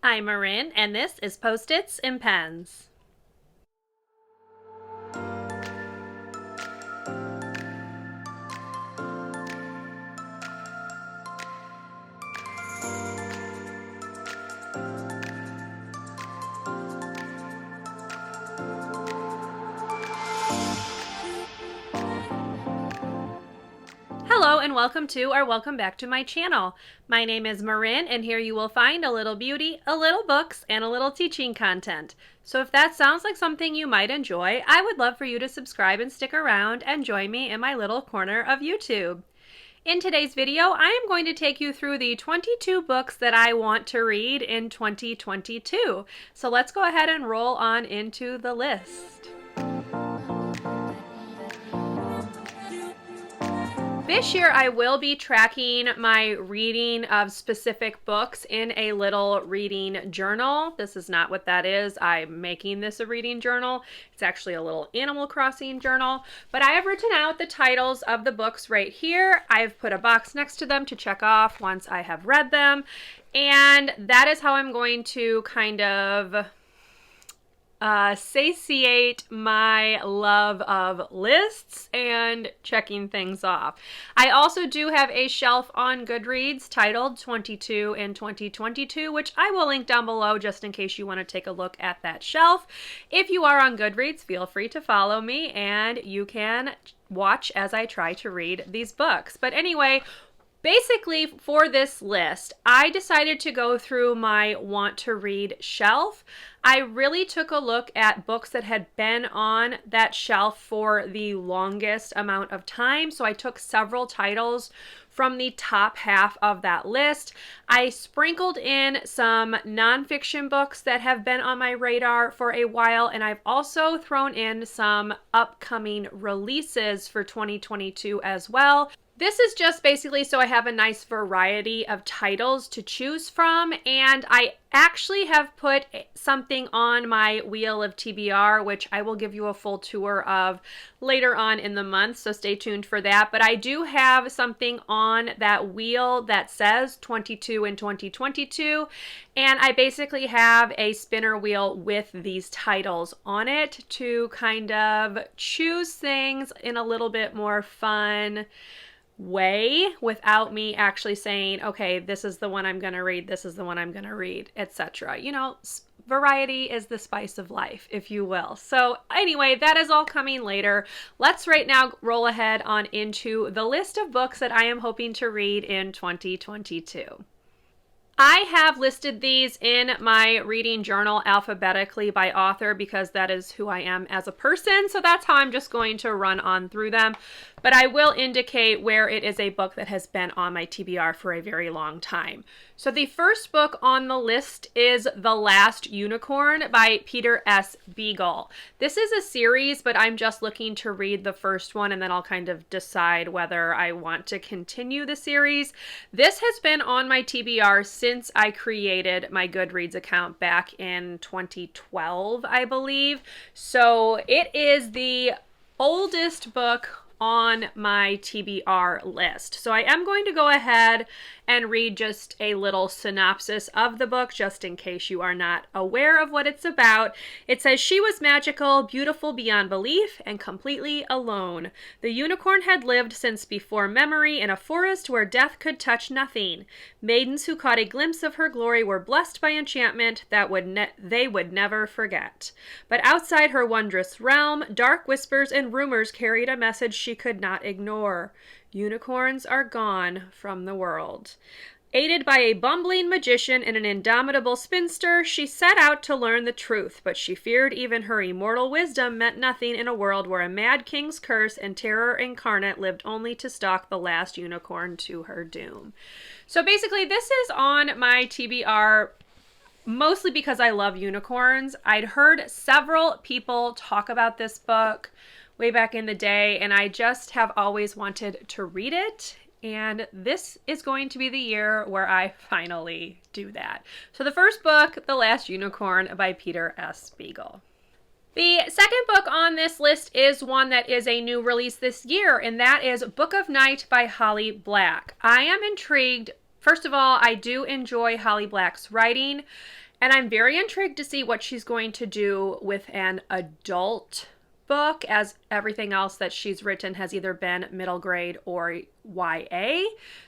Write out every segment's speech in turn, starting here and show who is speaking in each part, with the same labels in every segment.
Speaker 1: I'm Marin, and this is Post-its and Pens. Hello and welcome to or welcome back to my channel. My name is Marin, and here you will find a little beauty, a little books, and a little teaching content. So if that sounds like something you might enjoy, I would love for you to subscribe and stick around and join me in my little corner of YouTube. In today's video, I am going to take you through the 22 books that I want to read in 2022. So let's go ahead and roll on into the list. This year I will be tracking my reading of specific books in a little reading journal. This is not what that is. I'm making this a reading journal. It's actually a little Animal Crossing journal. But I have written out the titles of the books right here. I've put a box next to them to check off once I have read them. And that is how I'm going to kind of satiate my love of lists and checking things off. I also do have a shelf on Goodreads titled 22 in 2022, which I will link down below just in case you want to take a look at that shelf. If you are on Goodreads, feel free to follow me and you can watch as I try to read these books. But anyway, basically, for this list, I decided to go through my want to read shelf. I really took a look at books that had been on that shelf for the longest amount of time. So I took several titles from the top half of that list. I sprinkled in some nonfiction books that have been on my radar for a while, and I've also thrown in some upcoming releases for 2022 as well. This is just basically so I have a nice variety of titles to choose from, and I actually have put something on my wheel of TBR, which I will give you a full tour of later on in the month, so stay tuned for that. But I do have something on that wheel that says 22 in 2022, and I basically have a spinner wheel with these titles on it to kind of choose things in a little bit more fun way without me actually saying, okay, this is the one I'm going to read, this is the one I'm going to read, etc. You know, variety is the spice of life, if you will. So anyway, that is all coming later. Let's right now roll ahead on into the list of books that I am hoping to read in 2022. I have listed these in my reading journal alphabetically by author because that is who I am as a person. So that's how I'm just going to run on through them. But I will indicate where it is a book that has been on my TBR for a very long time. So the first book on the list is The Last Unicorn by Peter S. Beagle. This is a series, but I'm just looking to read the first one and then I'll kind of decide whether I want to continue the series. This has been on my TBR since I created my Goodreads account back in 2012, I believe. So it is the oldest book on my TBR list. So I am going to go ahead and read just a little synopsis of the book, just in case you are not aware of what it's about. It says, she was magical, beautiful beyond belief, and completely alone. The unicorn had lived since before memory in a forest where death could touch nothing. Maidens who caught a glimpse of her glory were blessed by enchantment that they would never forget. But outside her wondrous realm, dark whispers and rumors carried a message she could not ignore. Unicorns are gone from the world. Aided by a bumbling magician and an indomitable spinster, she set out to learn the truth, but she feared even her immortal wisdom meant nothing in a world where a mad king's curse and terror incarnate lived only to stalk the last unicorn to her doom. So basically, this is on my TBR mostly because I love unicorns. I'd heard several people talk about this book way back in the day, and I just have always wanted to read it, and this is going to be the year where I finally do that. So the first book, The Last Unicorn by Peter S. Beagle. The second book on this list is one that is a new release this year, and that is Book of Night by Holly Black. I am intrigued. First of all, I do enjoy Holly Black's writing, And I'm very intrigued to see what she's going to do with an adult book, as everything else that she's written has either been middle grade or YA.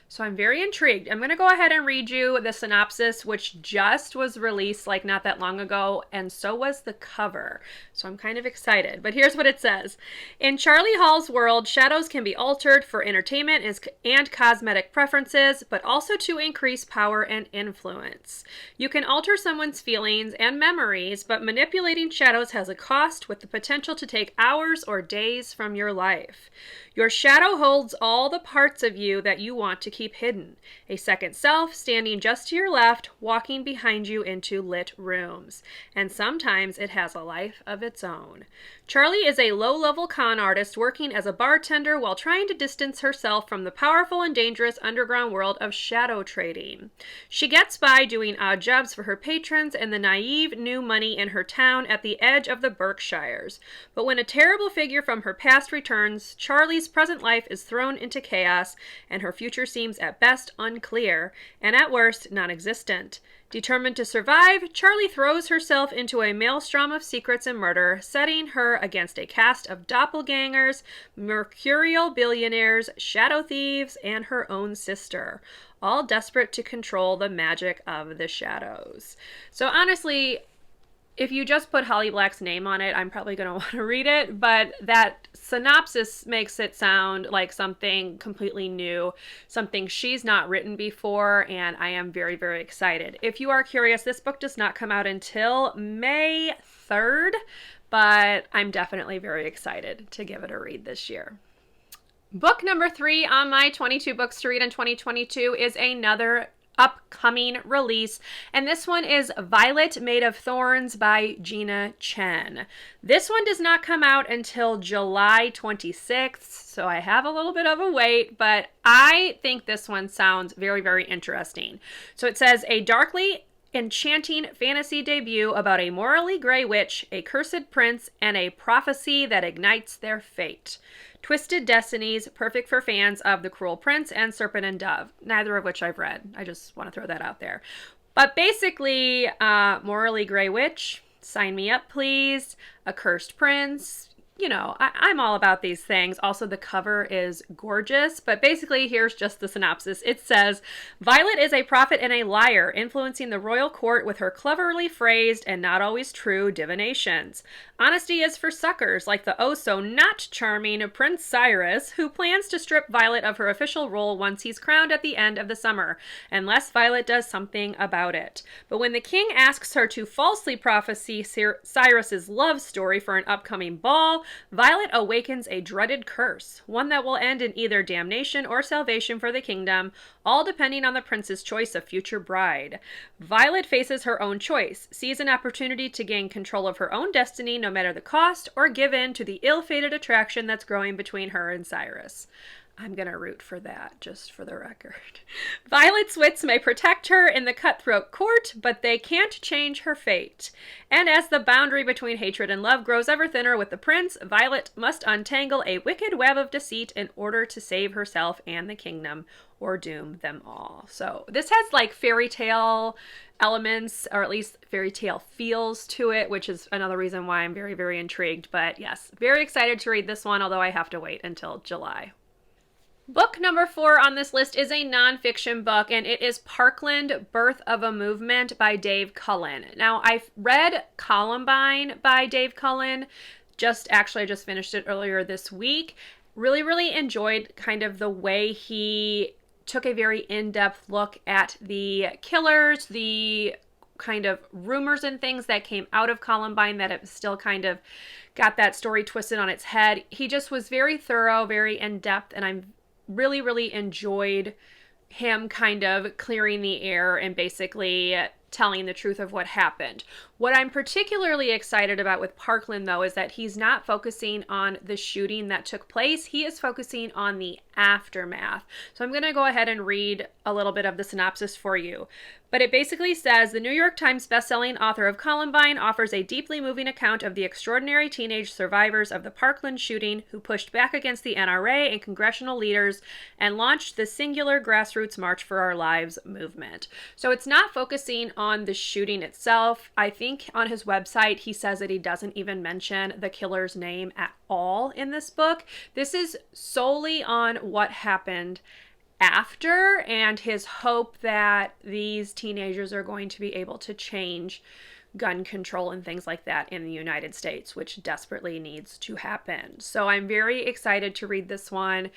Speaker 1: So I'm very intrigued. I'm going to go ahead and read you the synopsis, which just was released like not that long ago, and so was the cover. So I'm kind of excited. But here's what it says. In Charlie Hall's world, shadows can be altered for entertainment and cosmetic preferences, but also to increase power and influence. You can alter someone's feelings and memories, but manipulating shadows has a cost, with the potential to take hours or days from your life. Your shadow holds all the parts of you that you want to keep hidden. A second self standing just to your left, walking behind you into lit rooms. And sometimes it has a life of its own. Charlie is a low-level con artist working as a bartender while trying to distance herself from the powerful and dangerous underground world of shadow trading. She gets by doing odd jobs for her patrons and the naive new money in her town at the edge of the Berkshires. But when a terrible figure from her past returns, Charlie's present life is thrown into chaos, and her future seems at best unclear, and at worst non-existent. Determined to survive, Charlie throws herself into a maelstrom of secrets and murder, setting her against a cast of doppelgangers, mercurial billionaires, shadow thieves, and her own sister, all desperate to control the magic of the shadows. So honestly, if you just put Holly Black's name on it, I'm probably going to want to read it, but that synopsis makes it sound like something completely new, something she's not written before, and I am very, very excited. If you are curious, this book does not come out until May 3rd, but I'm definitely very excited to give it a read this year. Book number 3 on my 22 books to read in 2022 is another upcoming release, and this one is Violet Made of Thorns by Gina Chen. This one does not come out until July 26th, so I have a little bit of a wait, but I think this one sounds very, very interesting. So it says, a darkly enchanting fantasy debut about a morally gray witch, a cursed prince, and a prophecy that ignites their fate. Twisted Destinies, perfect for fans of The Cruel Prince and Serpent and Dove, neither of which I've read. I just want to throw that out there. But basically, morally gray witch, sign me up please, a cursed prince. You know, I'm all about these things. Also, the cover is gorgeous, but basically, here's just the synopsis. It says, Violet is a prophet and a liar, influencing the royal court with her cleverly phrased and not always true divinations. Honesty is for suckers like the oh-so-not charming Prince Cyrus, who plans to strip Violet of her official role once he's crowned at the end of the summer, unless Violet does something about it. But when the king asks her to falsely prophesy Cyrus's love story for an upcoming ball, Violet awakens a dreaded curse, one that will end in either damnation or salvation for the kingdom, all depending on the prince's choice of future bride. Violet faces her own choice, sees an opportunity to gain control of her own destiny no matter the cost, or give in to the ill-fated attraction that's growing between her and Cyrus. I'm going to root for that, just for the record. Violet's wits may protect her in the cutthroat court, but they can't change her fate. And as the boundary between hatred and love grows ever thinner with the prince, Violet must untangle a wicked web of deceit in order to save herself and the kingdom, or doom them all. So this has like fairy tale elements, or at least fairy tale feels to it, which is another reason why I'm very, very intrigued. But yes, very excited to read this one, although I have to wait until July. Book number 4 on this list is a nonfiction book, and it is Parkland, Birth of a Movement by Dave Cullen. Now, I've read Columbine by Dave Cullen. I just finished it earlier this week. Really, really enjoyed kind of the way he took a very in-depth look at the killers, the kind of rumors and things that came out of Columbine that it still kind of got that story twisted on its head. He just was very thorough, very in-depth, and I'm really, really enjoyed him kind of clearing the air and basically telling the truth of what happened. What I'm particularly excited about with Parkland, though, is that he's not focusing on the shooting that took place. He is focusing on the aftermath. So I'm going to go ahead and read a little bit of the synopsis for you. But it basically says, the New York Times bestselling author of Columbine offers a deeply moving account of the extraordinary teenage survivors of the Parkland shooting who pushed back against the NRA and congressional leaders and launched the singular grassroots March for Our Lives movement. So it's not focusing on the shooting itself. I think on his website, he says that he doesn't even mention the killer's name at all in this book. This is solely on what happened after and his hope that these teenagers are going to be able to change gun control and things like that in the United States, which desperately needs to happen. So I'm very excited to read this one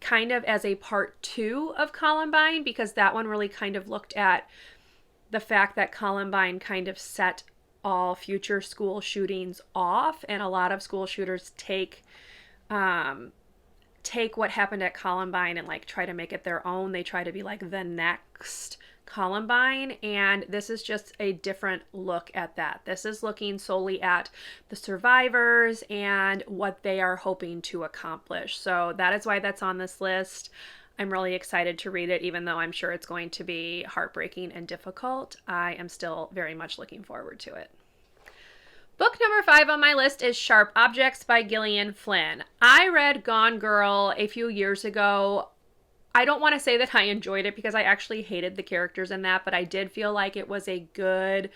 Speaker 1: kind of as a part 2 of Columbine, because that one really kind of looked at the fact that Columbine kind of set all future school shootings off, and a lot of school shooters take what happened at Columbine and like try to make it their own. They try to be like the next Columbine, and this is just a different look at that. This is looking solely at the survivors and what they are hoping to accomplish. So that is why that's on this list. I'm really excited to read it, even though I'm sure it's going to be heartbreaking and difficult. I am still very much looking forward to it. Book number 5 on my list is Sharp Objects by Gillian Flynn. I read Gone Girl a few years ago. I don't want to say that I enjoyed it because I actually hated the characters in that, but I did feel like it was a good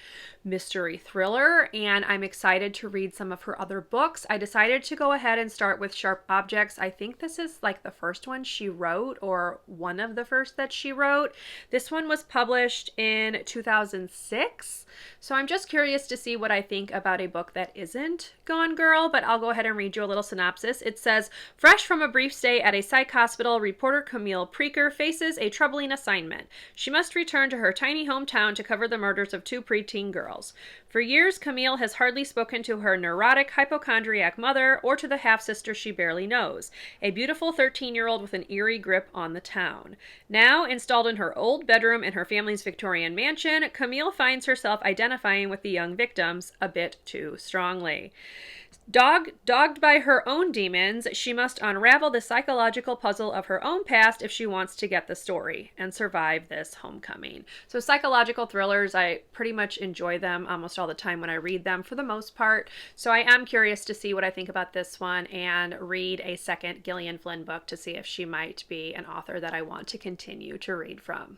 Speaker 1: mystery thriller, and I'm excited to read some of her other books. I decided to go ahead and start with Sharp Objects. I think this is like the first one she wrote, or one of the first that she wrote. This one was published in 2006, so I'm just curious to see what I think about a book that isn't Gone Girl, but I'll go ahead and read you a little synopsis. It says, fresh from a brief stay at a psych hospital, reporter Camille Preaker faces a troubling assignment. She must return to her tiny hometown to cover the murders of 2 preteen girls. For years, Camille has hardly spoken to her neurotic, hypochondriac mother or to the half-sister she barely knows, a beautiful 13-year-old with an eerie grip on the town. Now, installed in her old bedroom in her family's Victorian mansion, Camille finds herself identifying with the young victims a bit too strongly. Dogged by her own demons, she must unravel the psychological puzzle of her own past if she wants to get the story and survive this homecoming. So psychological thrillers, I pretty much enjoy them almost all the time when I read them for the most part. So I am curious to see what I think about this one and read a second Gillian Flynn book to see if she might be an author that I want to continue to read from.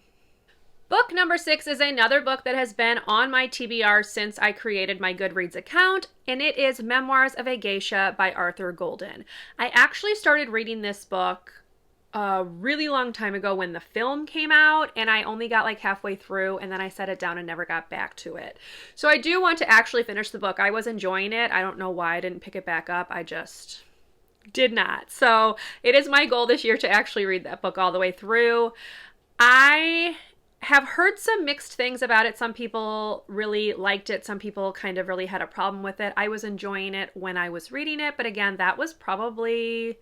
Speaker 1: Book number 6 is another book that has been on my TBR since I created my Goodreads account, and it is Memoirs of a Geisha by Arthur Golden. I actually started reading this book a really long time ago when the film came out, and I only got like halfway through, and then I set it down and never got back to it. So I do want to actually finish the book. I was enjoying it. I don't know why I didn't pick it back up. I just did not. So it is my goal this year to actually read that book all the way through. I have heard some mixed things about it. Some people really liked it. Some people kind of really had a problem with it. I was enjoying it when I was reading it, but again, that was probably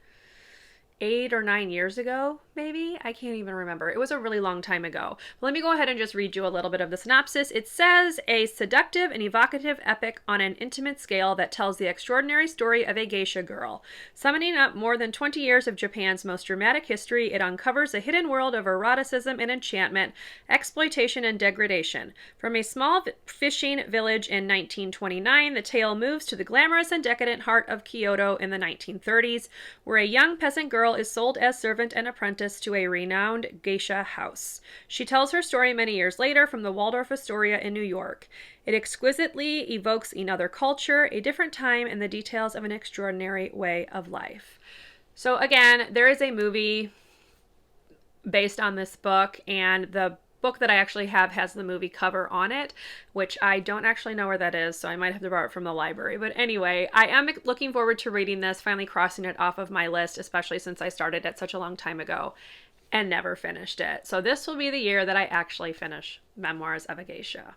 Speaker 1: 8 or 9 years ago, maybe? I can't even remember. It was a really long time ago. Let me go ahead and just read you a little bit of the synopsis. It says, a seductive and evocative epic on an intimate scale that tells the extraordinary story of a geisha girl. Summoning up more than 20 years of Japan's most dramatic history, it uncovers a hidden world of eroticism and enchantment, exploitation and degradation. From a small fishing village in 1929, the tale moves to the glamorous and decadent heart of Kyoto in the 1930s, where a young peasant girl is sold as servant and apprentice to a renowned geisha house. She tells her story many years later from the Waldorf Astoria in New York. It exquisitely evokes another culture, a different time, and the details of an extraordinary way of life. So again, there is a movie based on this book, and the book that I actually have has the movie cover on it, which I don't actually know where that is, so I might have to borrow it from the library. But anyway, I am looking forward to reading this, finally crossing it off of my list, especially since I started it such a long time ago and never finished it. So this will be the year that I actually finish Memoirs of a Geisha.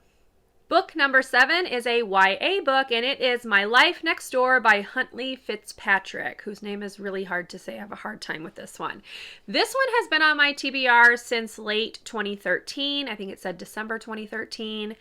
Speaker 1: Book number 7 is a YA book, and it is My Life Next Door by Huntley Fitzpatrick, whose name is really hard to say. I have a hard time with this one. This one has been on my TBR since late 2013. I think it said December 2013.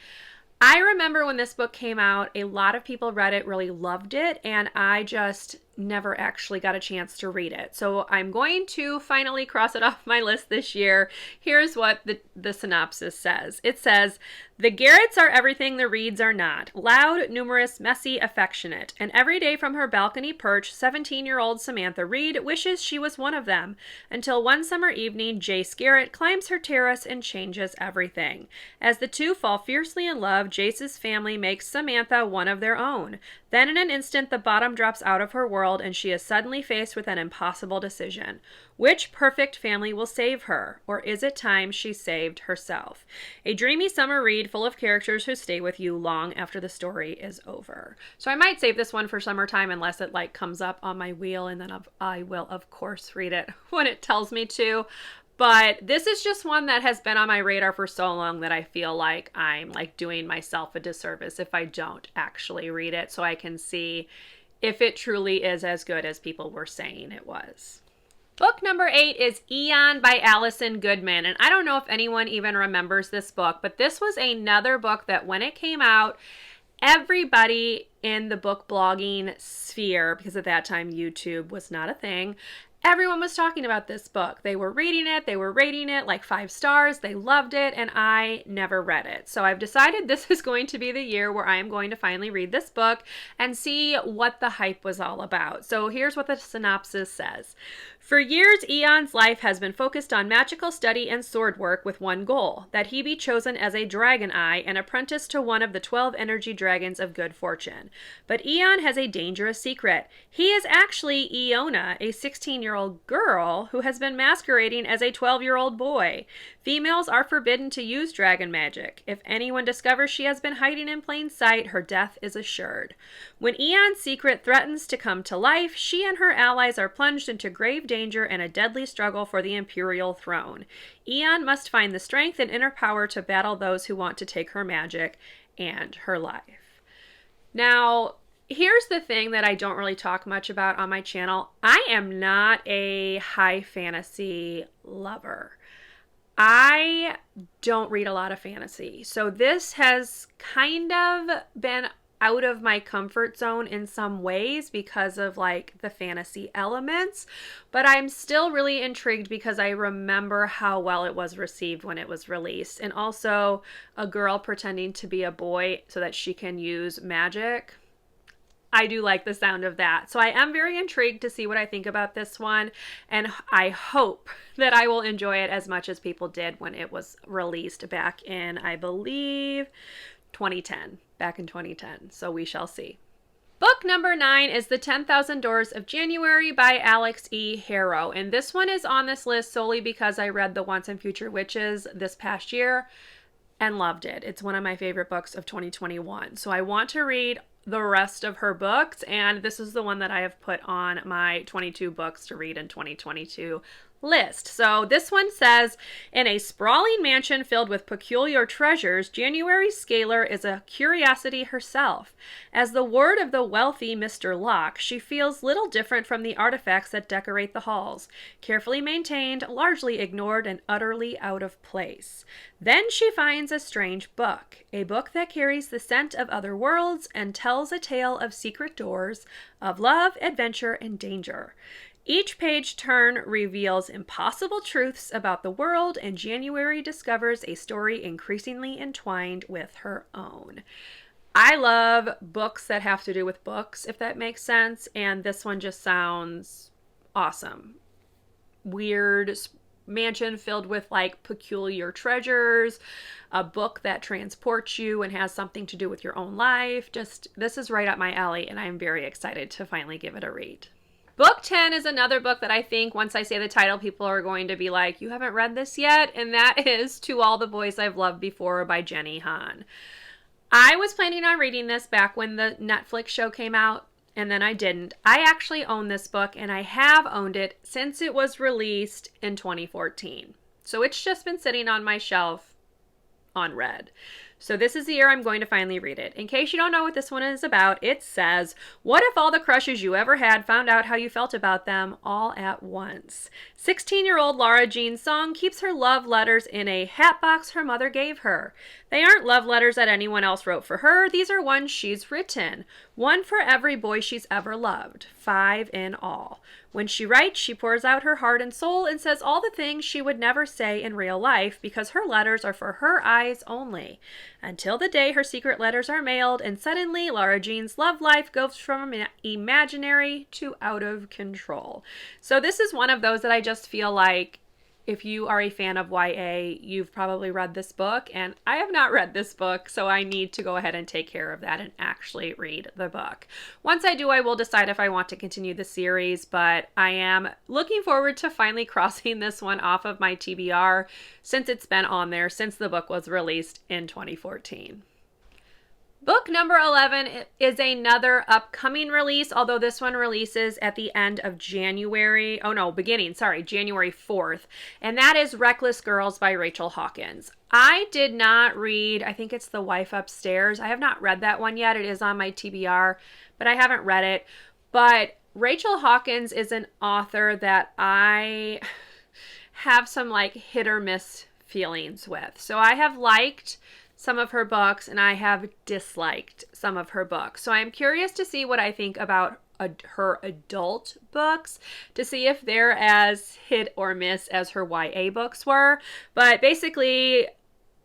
Speaker 1: I remember when this book came out, a lot of people read it, really loved it, and I just never actually got a chance to read it. So I'm going to finally cross it off my list this year. Here's what the synopsis says. It says, "The Garretts are everything the Reeds are not. Loud, numerous, messy, affectionate. And every day from her balcony perch, 17-year-old Samantha Reed wishes she was one of them. Until one summer evening, Jace Garrett climbs her terrace and changes everything. As the two fall fiercely in love, Jace's family makes Samantha one of their own. Then in an instant, the bottom drops out of her world and she is suddenly faced with an impossible decision. Which perfect family will save her? Or is it time she saved herself? A dreamy summer read full of characters who stay with you long after the story is over." So I might save this one for summertime unless it like comes up on my wheel, and then I will of course read it when it tells me to. But this is just one that has been on my radar for so long that I feel like I'm like doing myself a disservice if I don't actually read it, so I can see if it truly is as good as people were saying it was. Book number 8 is Eon by Allison Goodman. And I don't know if anyone even remembers this book, but this was another book that when it came out, everybody in the book blogging sphere, because at that time YouTube was not a thing, everyone was talking about this book. They were reading it, they were rating it like 5 stars, they loved it, and I never read it. So I've decided this is going to be the year where I am going to finally read this book and see what the hype was all about. So here's what the synopsis says. For years, Eon's life has been focused on magical study and sword work with one goal, that he be chosen as a dragon eye and apprentice to one of the 12 energy dragons of good fortune. But Eon has a dangerous secret. He is actually Iona, a 16-year-old girl who has been masquerading as a 12-year-old boy. Females are forbidden to use dragon magic. If anyone discovers she has been hiding in plain sight, her death is assured. When Eon's secret threatens to come to life, she and her allies are plunged into grave danger and a deadly struggle for the imperial throne. Eon must find the strength and inner power to battle those who want to take her magic and her life. Now, here's the thing that I don't really talk much about on my channel. I am not a high fantasy lover. I don't read a lot of fantasy. So this has kind of been out of my comfort zone in some ways because of like the fantasy elements, but I'm still really intrigued because I remember how well it was received when it was released. And also a girl pretending to be a boy so that she can use magic. I do like the sound of that. So I am very intrigued to see what I think about this one, and I hope that I will enjoy it as much as people did when it was released back in, I believe, 2010. Back in 2010. So we shall see. Book number 9 is The 10,000 Doors of January by Alex E. Harrow. And this one is on this list solely because I read The Once and Future Witches this past year and loved it. It's one of my favorite books of 2021. So I want to read the rest of her books, and this is the one that I have put on my 22 books to read in 2022 list. So this one says, in a sprawling mansion filled with peculiar treasures, January Scaler is a curiosity herself. As the ward of the wealthy Mr. Locke, she feels little different from the artifacts that decorate the halls, carefully maintained, largely ignored, and utterly out of place. Then she finds a strange book, a book that carries the scent of other worlds and tells a tale of secret doors, of love, adventure, and danger. Each page turn reveals impossible truths about the world, and January discovers a story increasingly entwined with her own. I love books that have to do with books, if that makes sense, and this one just sounds awesome. Weird mansion filled with like peculiar treasures, a book that transports you and has something to do with your own life. Just, this is right up my alley, and I'm very excited to finally give it a read. Book 10 is another book that I think once I say the title, people are going to be like, you haven't read this yet? And that is To All the Boys I've Loved Before by Jenny Han. I was planning on reading this back when the Netflix show came out, and then I didn't. I actually own this book, and I have owned it since it was released in 2014. So it's just been sitting on my shelf unread. So this is the year I'm going to finally read it. In case you don't know what this one is about, it says, what if all the crushes you ever had found out how you felt about them all at once? 16-year-old Laura Jean Song keeps her love letters in a hat box her mother gave her. They aren't love letters that anyone else wrote for her. These are ones she's written. One for every boy she's ever loved. 5 in all. When she writes, she pours out her heart and soul and says all the things she would never say in real life because her letters are for her eyes only. Until the day her secret letters are mailed, and suddenly Laura Jean's love life goes from imaginary to out of control. So this is one of those that I just feel like if you are a fan of YA, you've probably read this book, and I have not read this book, so I need to go ahead and take care of that and actually read the book. Once I do, I will decide if I want to continue the series, but I am looking forward to finally crossing this one off of my TBR since it's been on there since the book was released in 2014. Book number 11 is another upcoming release, although this one releases at the end of January. January 4th. And that is Reckless Girls by Rachel Hawkins. I did not read, I think it's The Wife Upstairs. I have not read that one yet. It is on my TBR, but I haven't read it. But Rachel Hawkins is an author that I have some like hit or miss feelings with. So I have liked some of her books, and I have disliked some of her books. So I'm curious to see what I think about her adult books, to see if they're as hit or miss as her YA books were. But basically,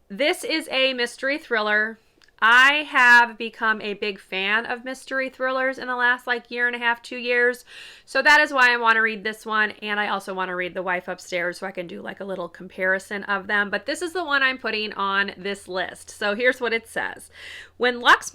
Speaker 1: this is a mystery thriller. I have become a big fan of mystery thrillers in the last year and a half, 2 years. So that is why I want to read this one. And I also want to read The Wife Upstairs so I can do a little comparison of them. But this is the one I'm putting on this list. So here's what it says. When Lux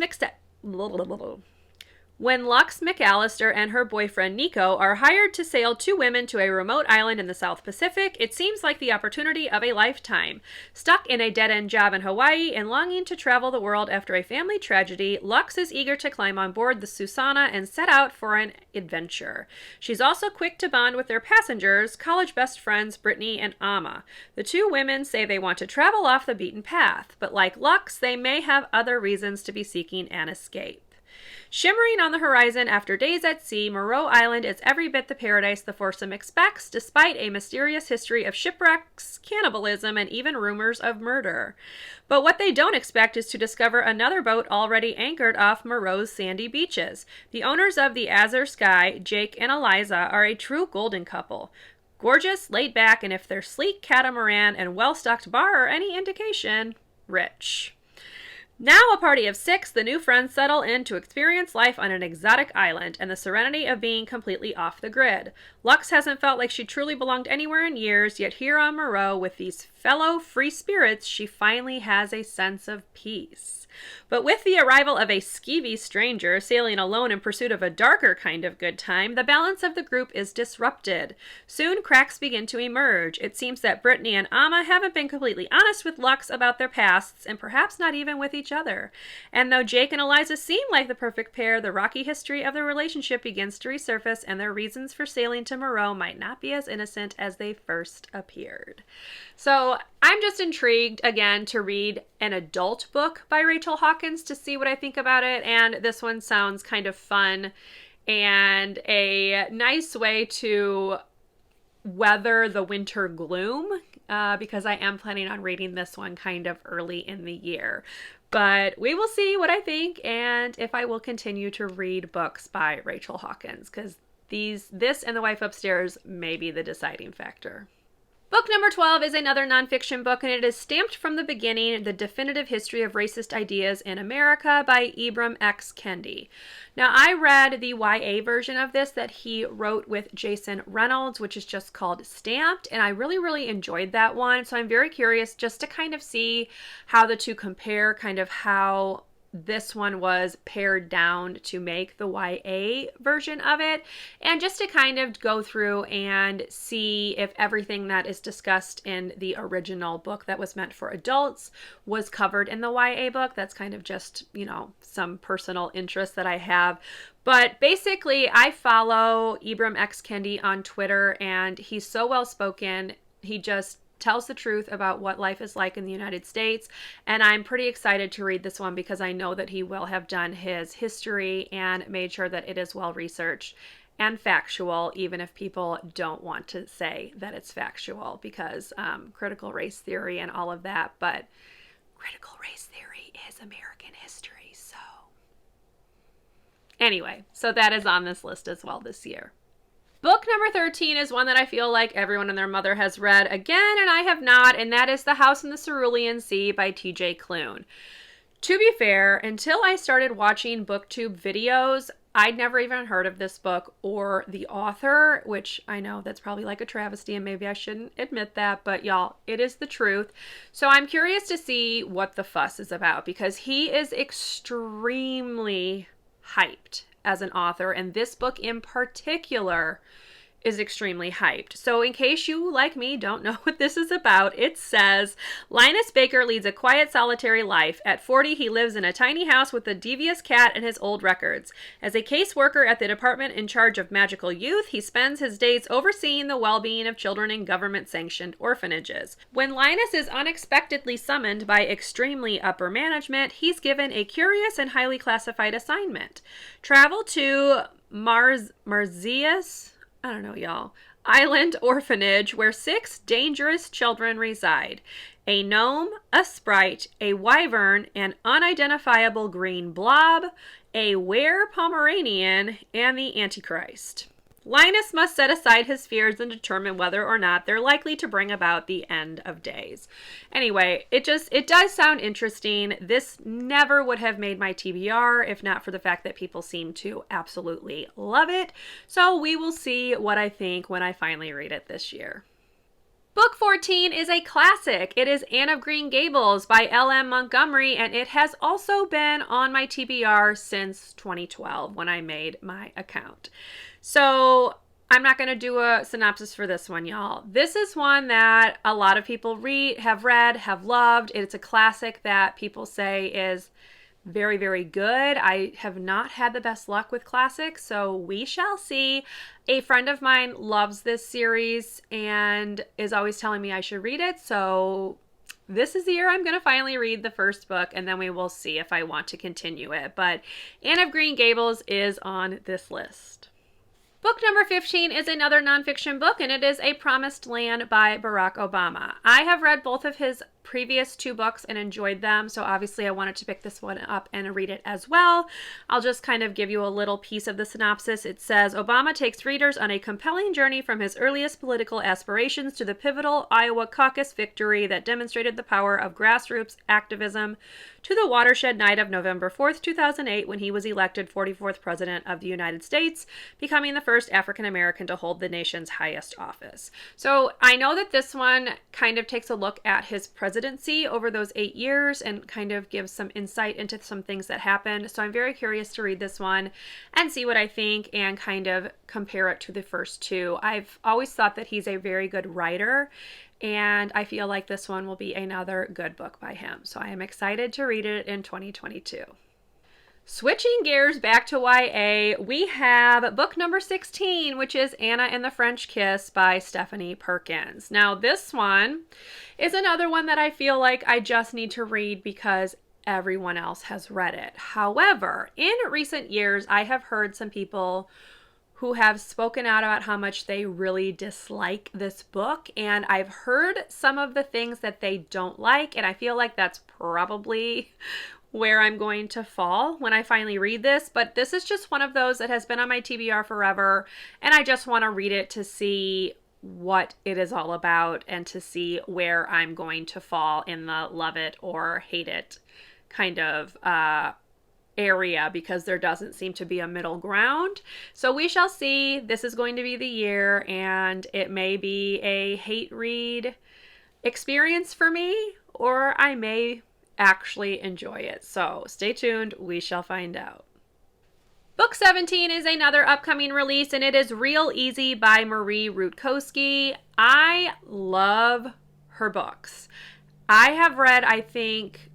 Speaker 1: McAllister and her boyfriend Nico are hired to sail 2 women to a remote island in the South Pacific, it seems like the opportunity of a lifetime. Stuck in a dead-end job in Hawaii and longing to travel the world after a family tragedy, Lux is eager to climb on board the Susana and set out for an adventure. She's also quick to bond with their passengers, college best friends Brittany and Amma. The 2 women say they want to travel off the beaten path, but like Lux, they may have other reasons to be seeking an escape. Shimmering on the horizon after days at sea, Moreau Island is every bit the paradise the foursome expects, despite a mysterious history of shipwrecks, cannibalism, and even rumors of murder. But what they don't expect is to discover another boat already anchored off Moreau's sandy beaches. The owners of the Azure Sky, Jake and Eliza, are a true golden couple. Gorgeous, laid back, and if their sleek catamaran and well-stocked bar are any indication, rich. Now a party of 6, the new friends settle in to experience life on an exotic island and the serenity of being completely off the grid. Lux hasn't felt like she truly belonged anywhere in years, yet here on Moreau with these fellow free spirits, she finally has a sense of peace. But with the arrival of a skeevy stranger sailing alone in pursuit of a darker kind of good time, the balance of the group is disrupted. Soon cracks begin to emerge. It seems that Brittany and Amma haven't been completely honest with Lux about their pasts, and perhaps not even with each other. And though Jake and Eliza seem like the perfect pair, the rocky history of their relationship begins to resurface, and their reasons for sailing to Moreau might not be as innocent as they first appeared. So I'm just intrigued, again, to read an adult book by Rachel Hawkins to see what I think about it. And this one sounds kind of fun and a nice way to weather the winter gloom because I am planning on reading this one kind of early in the year. But we will see what I think and if I will continue to read books by Rachel Hawkins, because this and The Wife Upstairs may be the deciding factor. Book number 12 is another nonfiction book, and it is Stamped from the Beginning, The Definitive History of Racist Ideas in America by Ibram X. Kendi. Now, I read the YA version of this that he wrote with Jason Reynolds, which is just called Stamped, and I really, really enjoyed that one. So I'm very curious just to kind of see how the two compare, kind of how this one was pared down to make the YA version of it, and just to kind of go through and see if everything that is discussed in the original book that was meant for adults was covered in the YA book. That's kind of just, some personal interest that I have. But basically, I follow Ibram X. Kendi on Twitter, and he's so well spoken. He just tells the truth about what life is like in the United States, and I'm pretty excited to read this one because I know that he will have done his history and made sure that it is well researched and factual, even if people don't want to say that it's factual because critical race theory and all of that. But critical race theory is American history, so. Anyway, so that is on this list as well this year. Book number 13 is one that I feel like everyone and their mother has read again, and I have not, and that is The House in the Cerulean Sea by T.J. Klune. To be fair, until I started watching booktube videos, I'd never even heard of this book or the author, which I know that's probably like a travesty and maybe I shouldn't admit that, but y'all, it is the truth. So I'm curious to see what the fuss is about because he is extremely hyped as an author, and this book in particular is extremely hyped. So in case you, like me, don't know what this is about, it says, Linus Baker leads a quiet, solitary life. At 40, he lives in a tiny house with a devious cat and his old records. As a caseworker at the department in charge of magical youth, he spends his days overseeing the well-being of children in government-sanctioned orphanages. When Linus is unexpectedly summoned by extremely upper management, he's given a curious and highly classified assignment. Travel to Marzias, I don't know, y'all, Island Orphanage, where 6 dangerous children reside. A gnome, a sprite, a wyvern, an unidentifiable green blob, a were-Pomeranian, and the Antichrist. Linus must set aside his fears and determine whether or not they're likely to bring about the end of days. Anyway, it does sound interesting. This never would have made my TBR if not for the fact that people seem to absolutely love it. So we will see what I think when I finally read it this year. Book 14 is a classic. It is Anne of Green Gables by L.M. Montgomery, and it has also been on my TBR since 2012 when I made my account. So I'm not going to do a synopsis for this one, y'all. This is one that a lot of people have read, have loved. It's a classic that people say is very, very good. I have not had the best luck with classics, so we shall see. A friend of mine loves this series and is always telling me I should read it, so this is the year I'm going to finally read the first book, and then we will see if I want to continue it. But Anne of Green Gables is on this list. Book number 15 is another nonfiction book, and it is A Promised Land by Barack Obama. I have read both of his previous 2 books and enjoyed them, so obviously I wanted to pick this one up and read it as well. I'll just kind of give you a little piece of the synopsis. It says, Obama takes readers on a compelling journey from his earliest political aspirations to the pivotal Iowa caucus victory that demonstrated the power of grassroots activism to the watershed night of November 4th, 2008, when he was elected 44th President of the United States, becoming the first African American to hold the nation's highest office. So I know that this one kind of takes a look at his presidency over those 8 years and kind of gives some insight into some things that happened. So I'm very curious to read this one and see what I think and kind of compare it to the first 2. I've always thought that he's a very good writer, and I feel like this one will be another good book by him. So I am excited to read it in 2022. Switching gears back to YA, we have book number 16, which is Anna and the French Kiss by Stephanie Perkins. Now, this one is another one that I feel like I just need to read because everyone else has read it. However, in recent years, I have heard some people who have spoken out about how much they really dislike this book, and I've heard some of the things that they don't like, and I feel like that's probably where I'm going to fall when I finally read this, but this is just one of those that has been on my TBR forever, and I just want to read it to see what it is all about and to see where I'm going to fall in the love it or hate it kind of area, because there doesn't seem to be a middle ground. So we shall see. This is going to be the year, and it may be a hate read experience for me, or I may actually enjoy it. So stay tuned. We shall find out. Book 17 is another upcoming release, and it is Real Easy by Marie Rutkowski. I love her books. I have read, I think,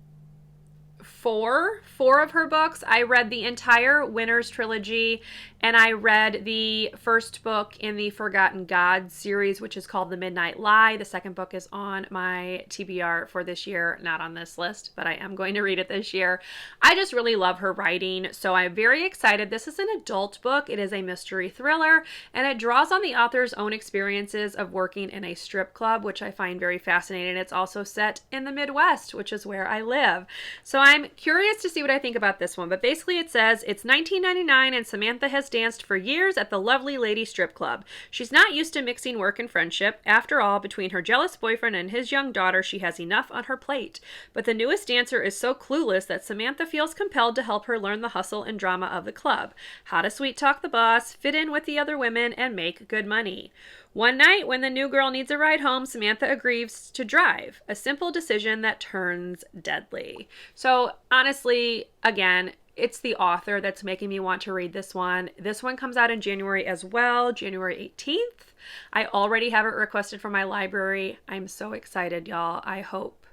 Speaker 1: four of her books. I read the entire Winners trilogy, and I read the first book in the Forgotten Gods series, which is called The Midnight Lie. The second book is on my TBR for this year, not on this list, but I am going to read it this year. I just really love her writing, so I'm very excited. This is an adult book. It is a mystery thriller, and it draws on the author's own experiences of working in a strip club, which I find very fascinating. It's also set in the Midwest, which is where I live. So I'm curious to see what I think about this one, but basically it says, it's 1999 and Samantha has danced for years at the Lovely Lady Strip Club. She's not used to mixing work and friendship. After all, between her jealous boyfriend and his young daughter, she has enough on her plate. But the newest dancer is so clueless that Samantha feels compelled to help her learn the hustle and drama of the club, how to sweet talk the boss, fit in with the other women, and make good money. One night, when the new girl needs a ride home, Samantha agrees to drive, a simple decision that turns deadly. So honestly, again, it's the author that's making me want to read this one. This one comes out in January as well, January 18th. I already have it requested from my library. I'm so excited, y'all. I hope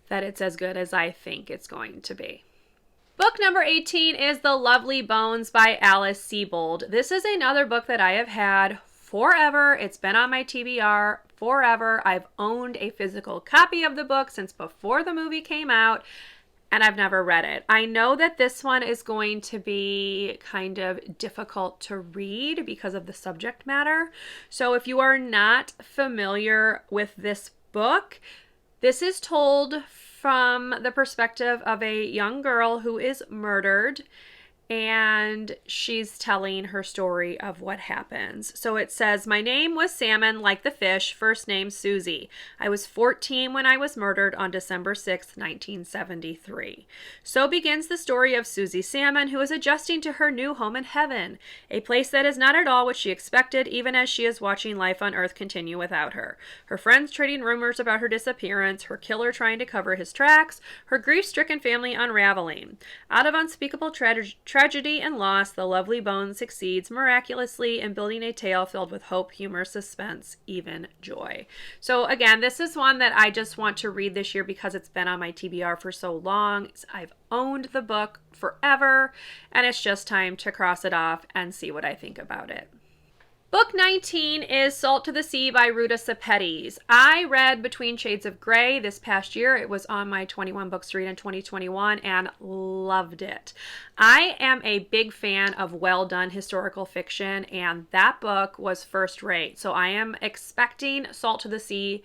Speaker 1: that it's as good as I think it's going to be. Book number 18 is The Lovely Bones by Alice Sebold. This is another book that I have had forever. It's been on my TBR forever. I've owned a physical copy of the book since before the movie came out, and I've never read it. I know that this one is going to be kind of difficult to read because of the subject matter. So if you are not familiar with this book, this is told from the perspective of a young girl who is murdered, and she's telling her story of what happens. So it says, my name was Salmon, like the fish, first name Susie. I was 14 when I was murdered on December 6, 1973. So begins the story of Susie Salmon, who is adjusting to her new home in heaven, a place that is not at all what she expected, even as she is watching life on Earth continue without her. Her friends trading rumors about her disappearance, her killer trying to cover his tracks, her grief-stricken family unraveling. Out of unspeakable tragedy and loss, the Lovely Bones succeeds miraculously in building a tale filled with hope, humor, suspense, even joy. So again, this is one that I just want to read this year because it's been on my TBR for so long. I've owned the book forever, and it's just time to cross it off and see what I think about it. Book 19 is Salt to the Sea by Ruta Sepetys. I read Between Shades of Grey this past year. It was on my 21 books to read in 2021 and loved it. I am a big fan of well-done historical fiction, and that book was first rate. So I am expecting Salt to the Sea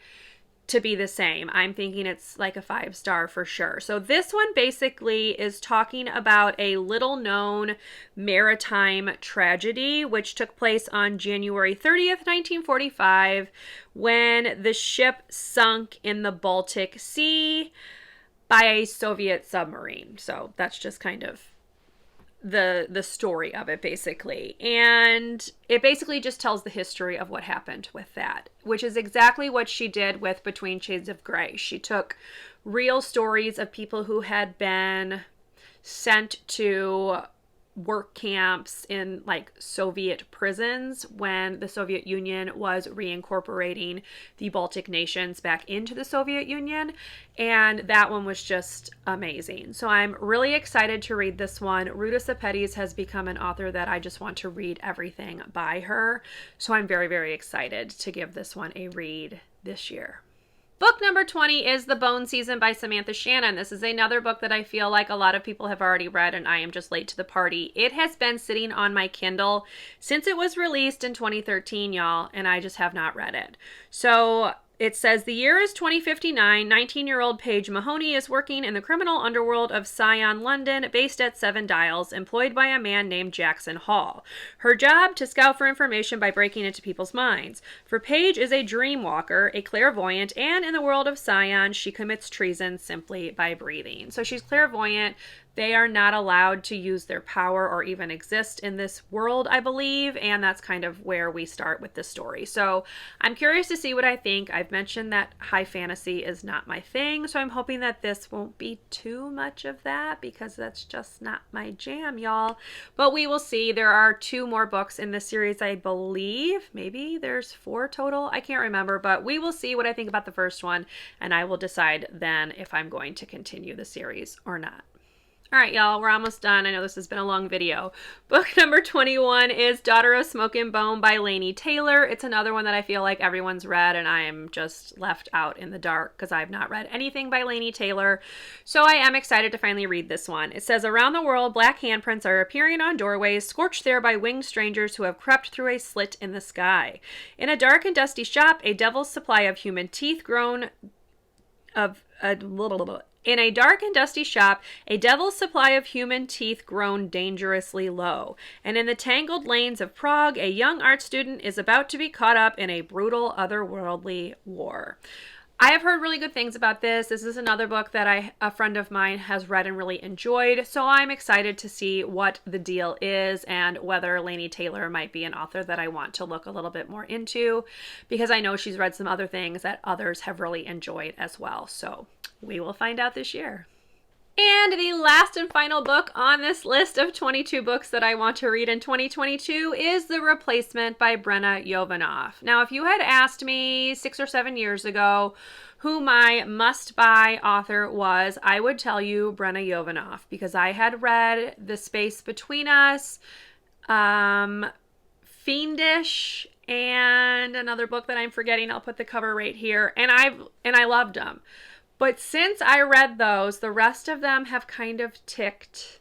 Speaker 1: to be the same. I'm thinking it's like a 5-star for sure. So this one basically is talking about a little known maritime tragedy which took place on January 30th, 1945, when the ship sunk in the Baltic Sea by a Soviet submarine. So that's just kind of the story of it basically, and it basically just tells the history of what happened with that, which is exactly what she did with Between Shades of Grey. She took real stories of people who had been sent to work camps in like Soviet prisons when the Soviet Union was reincorporating the Baltic nations back into the Soviet Union, and that one was just amazing. So I'm really excited to read this one. Ruta Sepetys has become an author that I just want to read everything by her, so I'm very, very excited to give this one a read this year. Book number 20 is The Bone Season by Samantha Shannon. This is another book that I feel like a lot of people have already read, and I am just late to the party. It has been sitting on my Kindle since it was released in 2013, y'all, and I just have not read it. So it says, the year is 2059. 19-year-old Paige Mahoney is working in the criminal underworld of Scion, London, based at Seven Dials, employed by a man named Jackson Hall. Her job, to scout for information by breaking into people's minds. For Paige is a dream walker, a clairvoyant, and in the world of Scion, she commits treason simply by breathing. So she's clairvoyant. They are not allowed to use their power or even exist in this world, I believe, and that's kind of where we start with this story. So I'm curious to see what I think. I've mentioned that high fantasy is not my thing, so I'm hoping that this won't be too much of that because that's just not my jam, y'all. But we will see. There are 2 more books in this series, I believe. Maybe there's 4 total. I can't remember, but we will see what I think about the first one, and I will decide then if I'm going to continue the series or not. All right, y'all, we're almost done. I know this has been a long video. Book number 21 is Daughter of Smoke and Bone by Laini Taylor. It's another one that I feel like everyone's read, and I am just left out in the dark because I've not read anything by Laini Taylor. So I am excited to finally read this one. It says, around the world, black handprints are appearing on doorways, scorched there by winged strangers who have crept through a slit in the sky. In a dark and dusty shop, a devil's supply of human teeth grown of a little. In a dark and dusty shop, a devil's supply of human teeth grown dangerously low. And in the tangled lanes of Prague, a young art student is about to be caught up in a brutal otherworldly war. I have heard really good things about this. This is another book that a friend of mine has read and really enjoyed. So I'm excited to see what the deal is and whether Laini Taylor might be an author that I want to look a little bit more into, because I know she's read some other things that others have really enjoyed as well. So we will find out this year. And the last and final book on this list of 22 books that I want to read in 2022 is The Replacement by Brenna Yovanov. Now, if you had asked me 6 or 7 years ago who my must-buy author was, I would tell you Brenna Yovanov, because I had read The Space Between Us, Fiendish, and another book that I'm forgetting. I'll put the cover right here, and I loved them. But since I read those, the rest of them have kind of ticked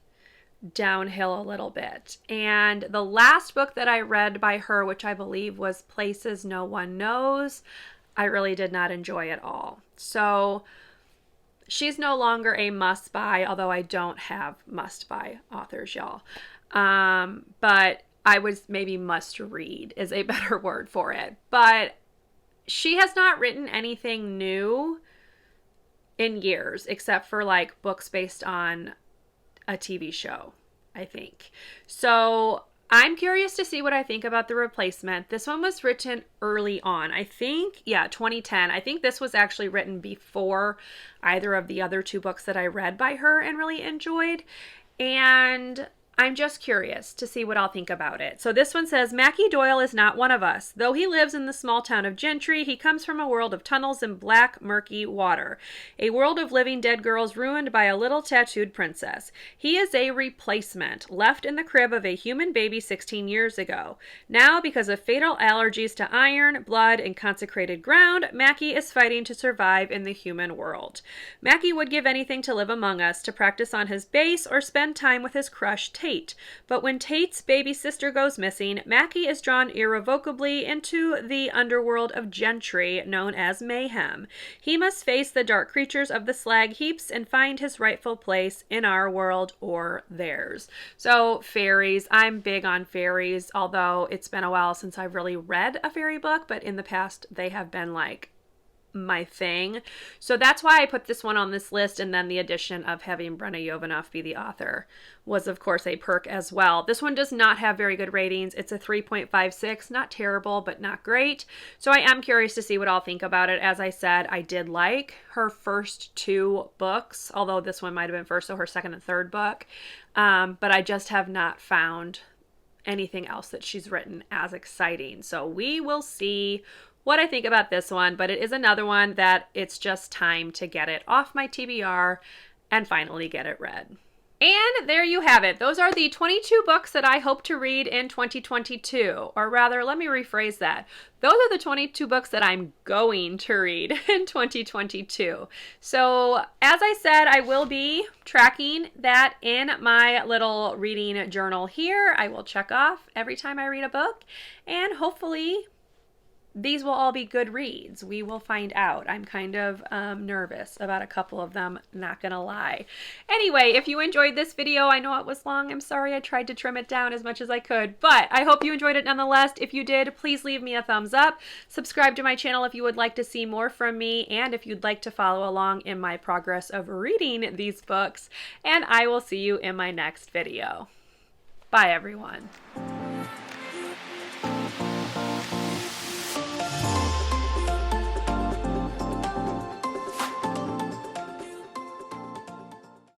Speaker 1: downhill a little bit. And the last book that I read by her, which I believe was Places No One Knows, I really did not enjoy at all. So she's no longer a must-buy, although I don't have must-buy authors, y'all. But I would maybe must-read is a better word for it. But she has not written anything new in years, except for like books based on a TV show, I think. So I'm curious to see what I think about The Replacement. This one was written early on. I think, 2010. I think this was actually written before either of the other two books that I read by her and really enjoyed. And I'm just curious to see what I'll think about it. So this one says, Mackie Doyle is not one of us. Though he lives in the small town of Gentry, he comes from a world of tunnels and black, murky water. A world of living dead girls ruined by a little tattooed princess. He is a replacement, left in the crib of a human baby 16 years ago. Now, because of fatal allergies to iron, blood, and consecrated ground, Mackie is fighting to survive in the human world. Mackie would give anything to live among us, to practice on his bass, or spend time with his crush, Tate. But when Tate's baby sister goes missing, Mackie is drawn irrevocably into the underworld of Gentry, known as Mayhem. He must face the dark creatures of the slag heaps and find his rightful place in our world or theirs. So fairies, I'm big on fairies, although it's been a while since I've really read a fairy book, but in the past they have been like my thing. So that's why I put this one on this list, and then the addition of having Brenna Yovanov be the author was of course a perk as well. This one does not have very good ratings. It's a 3.56, not terrible, but not great. So I am curious to see what I'll think about it. As I said, I did like her first two books, although this one might have been first, so her second and third book. But I just have not found anything else that she's written as exciting. So we will see what I think about this one, but it is another one that it's just time to get it off my TBR and finally get it read. And there you have it. Those are the 22 books that I hope to read in 2022. Or rather, let me rephrase that. Those are the 22 books that I'm going to read in 2022. So, as I said, I will be tracking that in my little reading journal here. I will check off every time I read a book, and hopefully these will all be good reads. We will find out. I'm kind of nervous about a couple of them, not gonna lie. Anyway, if you enjoyed this video, I know it was long. I'm sorry I tried to trim it down as much as I could, but I hope you enjoyed it nonetheless. If you did, please leave me a thumbs up. Subscribe to my channel if you would like to see more from me, and if you'd like to follow along in my progress of reading these books, and I will see you in my next video. Bye, everyone.